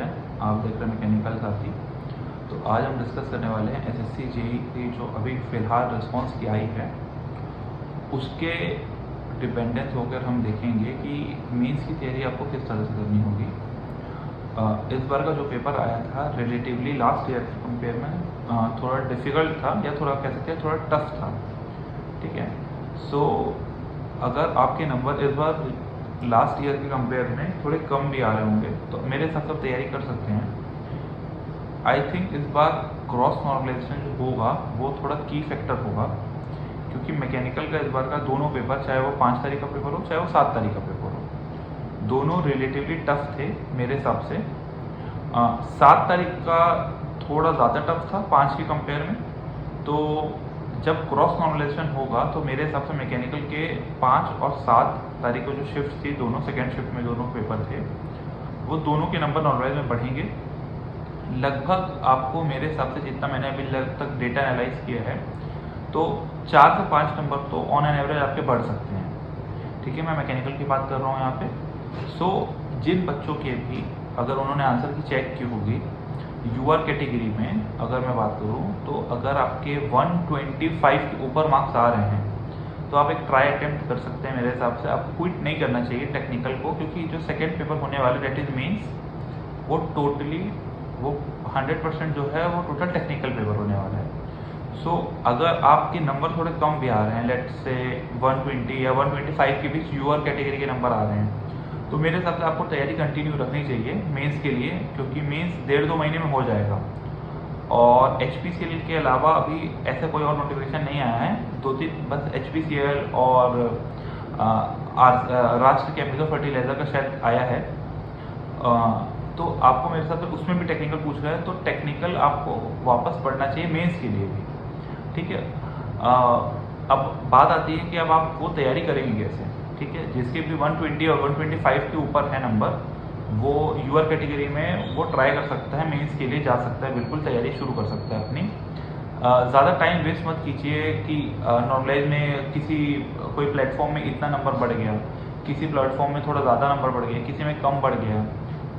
जय, आप देख रहे हैं मैकेनिकल साथी। तो आज हम डिस्कस करने वाले हैं एसएससी जेईई की जो अभी फ़िलहाल रिस्पांस की आई है उसके डिपेंडेंस होकर हम देखेंगे कि मेंस की तैयारी आपको किस तरह से करनी होगी। इस बार का जो पेपर आया था रिलेटिवली लास्ट ईयर के कंपेयर में थोड़ा डिफ़िकल्ट था या थोड़ा कह सकते हैं थोड़ा टफ था, ठीक है। सो अगर आपके नंबर इस बार लास्ट ईयर के कंपेयर में थोड़े कम भी आ रहे होंगे तो मेरे हिसाब से तैयारी कर सकते हैं। आई थिंक इस बार क्रॉस नॉर्मलाइजेशन जो होगा वो थोड़ा की फैक्टर होगा, क्योंकि मैकेनिकल का इस बार का दोनों पेपर, चाहे वो 5 तारीख का पेपर हो चाहे वो 7 तारीख का पेपर हो, दोनों रिलेटिवली टफ थे मेरे हिसाब से। 7 तारीख का थोड़ा ज़्यादा टफ था 5 के कंपेयर में। तो जब क्रॉस नॉर्मलाइजेशन होगा तो मेरे हिसाब से मैकेनिकल के 5 और 7 तारीख को जो शिफ्ट थी, दोनों सेकेंड शिफ्ट में दोनों पेपर थे, वो दोनों के नंबर नॉर्मलाइज में बढ़ेंगे। लगभग आपको मेरे हिसाब से जितना मैंने अभी तक डेटा एनालाइज किया है तो 4 से 5 नंबर तो ऑन एन एवरेज आपके बढ़ सकते हैं, ठीक है। मैं मैकेनिकल की बात कर रहा हूँ यहाँ पे। सो जिन बच्चों के भी अगर उन्होंने आंसर की चेक की होगी यूआर कैटेगरी में, अगर मैं बात करूँ तो अगर आपके 125 के ऊपर मार्क्स आ रहे हैं तो आप एक ट्राई अटेम्प्ट कर सकते हैं। मेरे हिसाब से आपको क्विट नहीं करना चाहिए टेक्निकल को, क्योंकि जो सेकेंड पेपर होने वाले डेट इज मेंस वो टोटली वो 100% जो है वो टोटल टेक्निकल पेपर होने वाला है। सो अगर आपके नंबर थोड़े कम भी आ रहे हैं, लेट से 120 या 125 के बीच यूआर कैटेगरी के नंबर आ रहे हैं, तो मेरे हिसाब से आपको तैयारी कंटिन्यू रखनी चाहिए मेंस के लिए, क्योंकि मेंस 1.5-2 महीने में हो जाएगा। और एचपीसीएल के अलावा अभी ऐसा कोई और नोटिफिकेशन नहीं आया है, 2-3 बस एचपीसीएल और राष्ट्र केमिकल फर्टिलाइजर का शायद आया है। तो आपको मेरे हिसाब से उसमें भी टेक्निकल पूछ रहा है, तो टेक्निकल आपको वापस पढ़ना चाहिए मेंस के लिए भी, ठीक है। अब बात आती है कि अब आप वो तैयारी करेंगे कैसे, ठीक है। जिसके भी 120 और 125 के ऊपर है नंबर, वो यूआर कैटेगरी में वो ट्राई कर सकता है, मेंस के लिए जा सकता है, बिल्कुल तैयारी शुरू कर सकता है अपनी। ज़्यादा टाइम वेस्ट मत कीजिए कि नॉर्मलाइज में किसी कोई प्लेटफॉर्म में इतना नंबर बढ़ गया, किसी प्लेटफॉर्म में थोड़ा ज़्यादा नंबर बढ़ गया, किसी में कम बढ़ गया,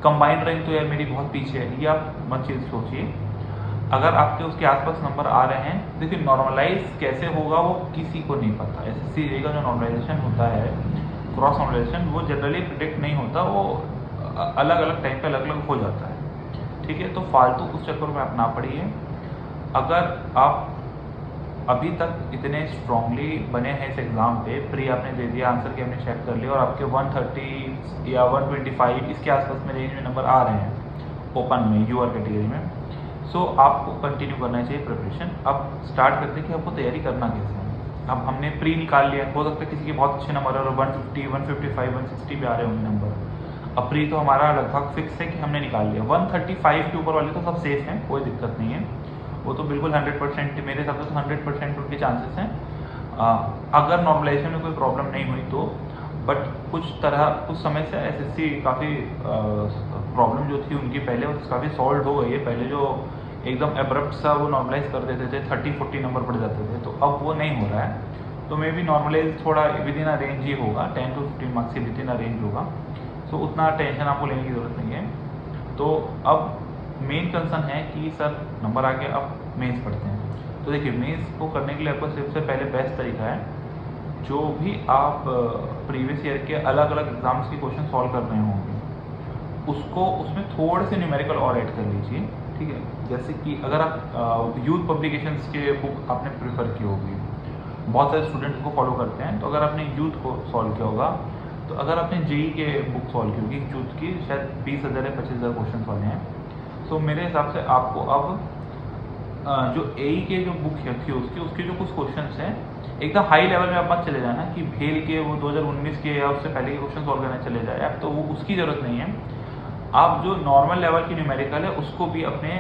कंबाइंड रैंक तो यार मेरी बहुत पीछे है, ये आप मत चीज़ सोचिए। अगर आपके उसके आसपास नंबर आ रहे हैं, देखिए नॉर्मलाइज कैसे होगा वो किसी को नहीं पता। एसएससी जेईई का जो नॉर्मलाइजेशन होता है, क्रॉस नॉर्मलाइजेशन, वो जनरली प्रिडिक्ट नहीं होता, वो अलग अलग टाइम पे अलग अलग हो जाता है, ठीक है। तो फालतू उस चक्कर में आप ना पड़िए। अगर आप अभी तक इतने स्ट्रांगली बने हैं इस एग्ज़ाम पे, प्री आपने दे दिया, आंसर की आपने चेक कर लिया और आपके 130 या 125 इसके आसपास में रेंज में नंबर आ रहे हैं ओपन में यूआर कैटेगरी में, सो आपको कंटिन्यू करना चाहिए प्रिपरेशन। अब स्टार्ट करते हैं कि आपको तैयारी करना कैसे है। अब हमने प्री निकाल लिया, हो सकता है किसी के बहुत अच्छे नंबर है और 150, 155, 160 पे आ रहे होंगे नंबर। अब प्री तो हमारा लगभग फिक्स है कि हमने निकाल लिया। 135 के ऊपर वाले तो सब सेफ हैं, कोई दिक्कत नहीं है, वो तो बिल्कुल 100%, मेरे हिसाब से तो 100% उनके चांसेस हैं अगर नॉर्मलाइजेशन में कोई प्रॉब्लम नहीं हुई तो। बट कुछ समय से एसएससी काफ़ी प्रॉब्लम जो थी उनकी पहले वो काफ़ी सॉल्व हो गई है। पहले जो एकदम एब्रप्ट सा वो नॉर्मलाइज कर देते थे, 30-40 नंबर बढ़ जाते थे, तो अब वो नहीं हो रहा है। तो मे बी नॉर्मलाइज थोड़ा विद इन अ रेंज ही होगा, 10 to 15 मार्क्स के विद इन अ रेंज होगा, सो उतना टेंशन आपको लेने की ज़रूरत नहीं है। तो अब मेन कंसर्न है कि सर नंबर आ गया, अब मेंस पढ़ते हैं। तो देखिए मेंस को करने के लिए आपको सबसे पहले बेस्ट तरीका है, जो भी आप प्रीवियस ईयर के अलग अलग एग्जाम्स के क्वेश्चन सॉल्व कर रहे होंगे उसको उसमें थोड़े से न्यूमेरिकल और ऐड कर लीजिए, ठीक है। जैसे कि अगर आप यूथ पब्लिकेशंस के बुक आपने प्रेफर की होगी, बहुत सारे स्टूडेंट को फॉलो करते हैं, तो अगर आपने यूथ को सॉल्व किया होगा, तो अगर आपने जेईई के बुक सॉल्व की होगी यूथ की, शायद 20,000 या 25,000 क्वेश्चन वाले हैं। तो मेरे हिसाब से आपको अब जो एई के जो बुक थी उसके जो कुछ क्वेश्चंस हैं, एकदम हाई लेवल में आप मत चले जाना कि भेल के वो 2019 के या उससे पहले के क्वेश्चन सॉल्व करने चले जाए, अब तो वो उसकी ज़रूरत नहीं है। आप जो नॉर्मल लेवल की न्यूमेरिकल है उसको भी अपने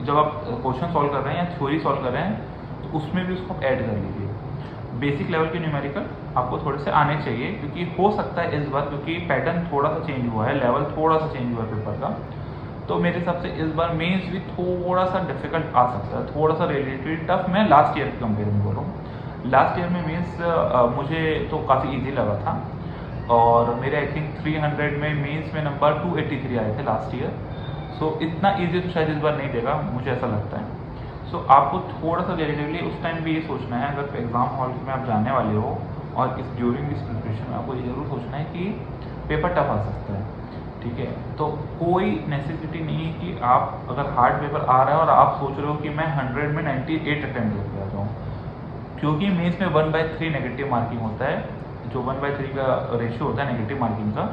जब आप क्वेश्चन सॉल्व कर रहे हैं या थ्योरी सॉल्व कर रहे हैं तो उसमें भी उसको ऐड कर लीजिए। बेसिक लेवल के न्यूमेरिकल आपको थोड़े से आने चाहिए, क्योंकि हो सकता है इस बार, क्योंकि पैटर्न थोड़ा सा चेंज हुआ है, लेवल थोड़ा सा चेंज हुआ है पेपर का, तो मेरे हिसाब से इस बार मेंस भी थोड़ा सा डिफिकल्ट आ सकता है, थोड़ा सा रिलेटिवली टफ। मैं लास्ट ईयर के कंपेयर में बोल रहा हूँ। लास्ट ईयर में मेंस मुझे तो काफ़ी इजी लगा था, और मेरे आई थिंक 300 में मेंस में नंबर 283 आए थे लास्ट ईयर। सो इतना इजी तो शायद इस बार नहीं देगा, मुझे ऐसा लगता है। सो आपको थोड़ा सा रिलेटिवली उस टाइम भी ये सोचना है, अगर एग्ज़ाम हॉल में आप जाने वाले हो और इस ड्यूरिंग दिस प्रिपरेशन में आपको ये ज़रूर सोचना है कि पेपर टफ आ सकता है, ठीक है। तो कोई नेसेसिटी नहीं है कि आप अगर हार्ड पेपर आ रहा है और आप सोच रहे हो कि मैं 100 में 98 अटैम्प्ट करके आ जाऊँ, क्योंकि मेंस में 1/3 नेगेटिव मार्किंग होता है, जो 1/3 का रेशियो होता है नेगेटिव मार्किंग का,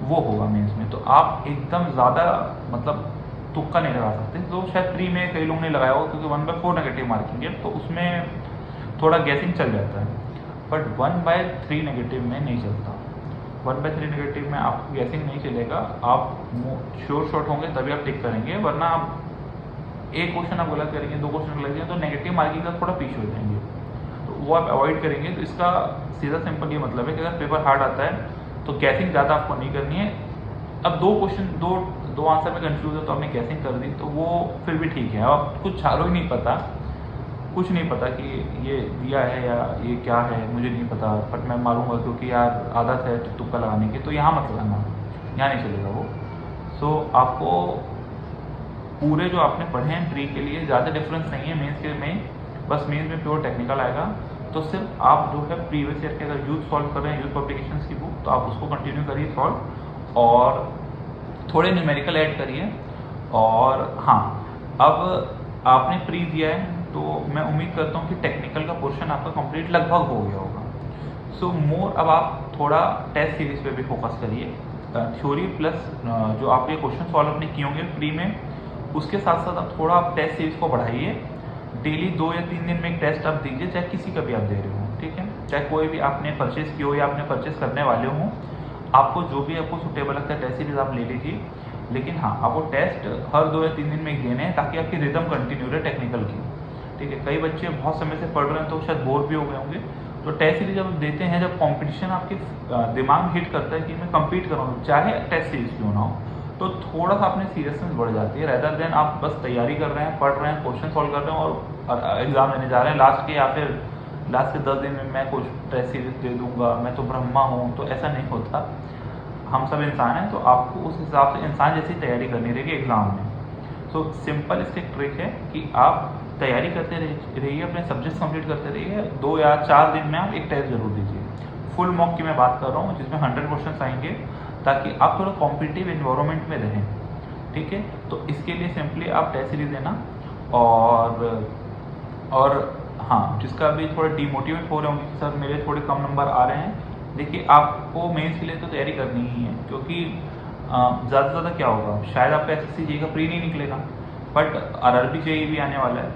वो होगा मेंस में। तो आप एकदम ज़्यादा मतलब तुक्का नहीं लगा सकते। तो शायद प्री में कई लोगों ने लगाया होगा क्योंकि 1/4 नेगेटिव मार्किंग है, तो उसमें थोड़ा गैसिंग चल जाता है, बट 1/3 नेगेटिव में नहीं चलता। 1/3 नेगेटिव में आपको गैसिंग नहीं चलेगा, आप श्योर शॉट होंगे तभी आप टिक करेंगे, वरना आप एक क्वेश्चन आप गलत करेंगे, 2 क्वेश्चन गलत करेंगे तो नेगेटिव मार्किंग का थोड़ा पीछे हो जाएंगे, तो वो आप अवॉइड करेंगे। तो इसका सीधा सिंपल ये मतलब है कि अगर पेपर हार्ड आता है तो गैसिंग ज़्यादा आपको नहीं करनी है। अब दो आंसर में कंफ्यूज है तो आपने गैसिंग कर दी तो वो फिर भी ठीक है। अब कुछ चारों ही नहीं पता, कुछ नहीं पता कि ये दिया है या ये क्या है, मुझे नहीं पता, बट मैं मारूंगा क्योंकि यार आदत है तुक्का लगाने की, तो यहाँ मत लगाना, यहाँ नहीं चलेगा वो। सो आपको पूरे जो आपने पढ़े हैं प्री के लिए ज़्यादा डिफरेंस नहीं है मेंस के में, बस मेंस में प्योर टेक्निकल आएगा। तो सिर्फ आप जो है प्रीवियस ईयर के अगर यूथ सॉल्व कर रहे हैं, यूथ पब्लिकेशंस की बुक, तो आप उसको कंटिन्यू करिए सॉल्व और थोड़े न्यूमेरिकल ऐड करिए। और हाँ, अब आपने प्री दिया है तो मैं उम्मीद करता हूँ कि टेक्निकल का पोर्शन आपका कंप्लीट लगभग हो गया होगा। सो मोर अब आप थोड़ा टेस्ट सीरीज पे भी फोकस करिए, थ्योरी प्लस जो आपके क्वेश्चन सॉल्व अपने किए होंगे प्री में, उसके साथ साथ आप थोड़ा आप टेस्ट सीरीज को बढ़ाइए। डेली 2 या 3 दिन में एक टेस्ट आप दीजिए, चाहे किसी का भी आप दे रहे हो, ठीक है, चाहे कोई भी आपने परचेज किया हो या आपने परचेज करने वाले हो, आपको जो भी आपको सुटेबल लगता है टेस्ट सीरीज आप ले लीजिए। लेकिन हाँ, आपको टेस्ट हर 2 या 3 दिन में एक देने हैं ताकि आपकी रिदम कंटिन्यू रहे टेक्निकल की, ठीक है। कई बच्चे बहुत समय से पढ़ रहे हैं तो शायद बोर भी हो गए होंगे, तो टेस्ट सीरीज जब देते हैं, जब कंपटीशन आपके दिमाग में हिट करता है कि मैं कंपीट कर रहा हूँ, चाहे टेस्ट सीरीज क्यों ना हो, तो थोड़ा सा अपनी सीरियसनेस बढ़ जाती है। रेदर देन आप बस तैयारी कर रहे हैं, पढ़ रहे हैं, क्वेश्चन सॉल्व कर रहे हैं और एग्जाम देने जा रहे हैं लास्ट के, या फिर लास्ट के 10 दिन में मैं कुछ टेस्ट सीरीज दे दूंगा, मैं तो ब्रह्मा हूँ, तो ऐसा नहीं होता। हम सब इंसान हैं, तो आपको उस हिसाब से इंसान जैसी तैयारी करनी रहेगी एग्ज़ाम में। सो सिंपल इसकी ट्रिक है कि आप तैयारी करते रहिए, अपने सब्जेक्ट्स कंप्लीट करते रहिए, 2 या 4 दिन में आप एक टेस्ट जरूर दीजिए। फुल मॉक की मैं बात कर रहा हूँ जिसमें 100 क्वेश्चन आएंगे, ताकि आप थोड़ा कॉम्पिटिटिव इन्वायरमेंट में रहें, ठीक है। तो इसके लिए सिंपली आप टेस्ट सीरीज देना। और हाँ, जिसका भी थोड़ा डीमोटिवेट हो रहे होंगे कि सर मेरे थोड़े कम नंबर आ रहे हैं, देखिए आपको मेंस के लिए तो तैयारी करनी ही है, क्योंकि ज़्यादा से ज़्यादा क्या होगा, शायद आपका एसएससी जेईई का प्री नहीं निकलेगा, बट आरआरबी जेईई भी आने वाला है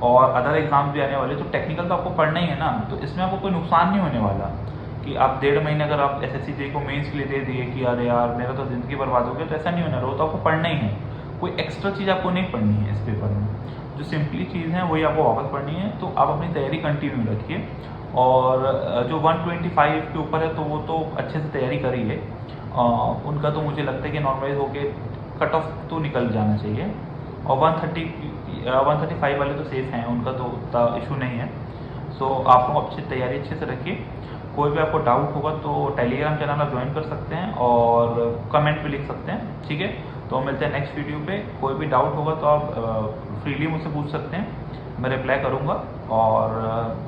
और अदर एग्जाम्स भी आने वाले हैं, तो टेक्निकल तो आपको पढ़ना ही है ना। तो इसमें आपको कोई नुकसान नहीं होने वाला कि आप 1.5 महीने अगर आप एसएससी जेईई को मेंस के लिए दे दिए कि अरे यार मेरा तो ज़िंदगी बर्बाद हो गया, तो ऐसा नहीं होने रहा, तो आपको पढ़ना ही है। कोई एक्स्ट्रा चीज़ आपको नहीं पढ़नी है इस पेपर में, जो सिंपली चीज़ है वही आपको वापस पढ़नी है। तो आप अपनी तैयारी कंटिन्यू रखिए, और जो 125 के ऊपर है तो वो तो अच्छे से तैयारी करिए, उनका तो मुझे लगता है कि नॉर्मलाइज होके कट ऑफ तो निकल जाना चाहिए, और 135 वाले तो सेफ हैं, उनका तो उतना इशू नहीं है। सो आप लोग अच्छी तैयारी अच्छे से रखिए। कोई भी आपको डाउट होगा तो टेलीग्राम चैनल आप ज्वाइन कर सकते हैं और कमेंट भी लिख सकते हैं, ठीक है। तो मिलते हैं नेक्स्ट वीडियो पे। कोई भी डाउट होगा तो आप फ्रीली मुझसे पूछ सकते हैं, मैं रिप्लाई करूँगा। और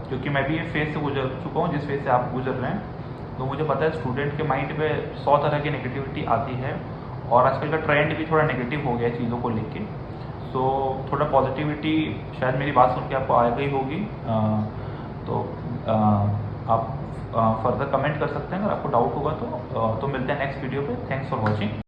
क्योंकि मैं भी ये फेज से गुजर चुका हूँ जिस फेज से आप गुजर रहे हैं, तो मुझे पता है स्टूडेंट के माइंड पे 100 तरह की नेगेटिविटी आती है, और आजकल का ट्रेंड भी थोड़ा नेगेटिव हो गया है चीज़ों को लेके। सो थोड़ा पॉजिटिविटी शायद मेरी बात सुन के आपको आ गई होगी, तो आप फर्दर कमेंट कर सकते हैं अगर आपको डाउट होगा तो मिलते हैं नेक्स्ट वीडियो पे। Thanks for watching.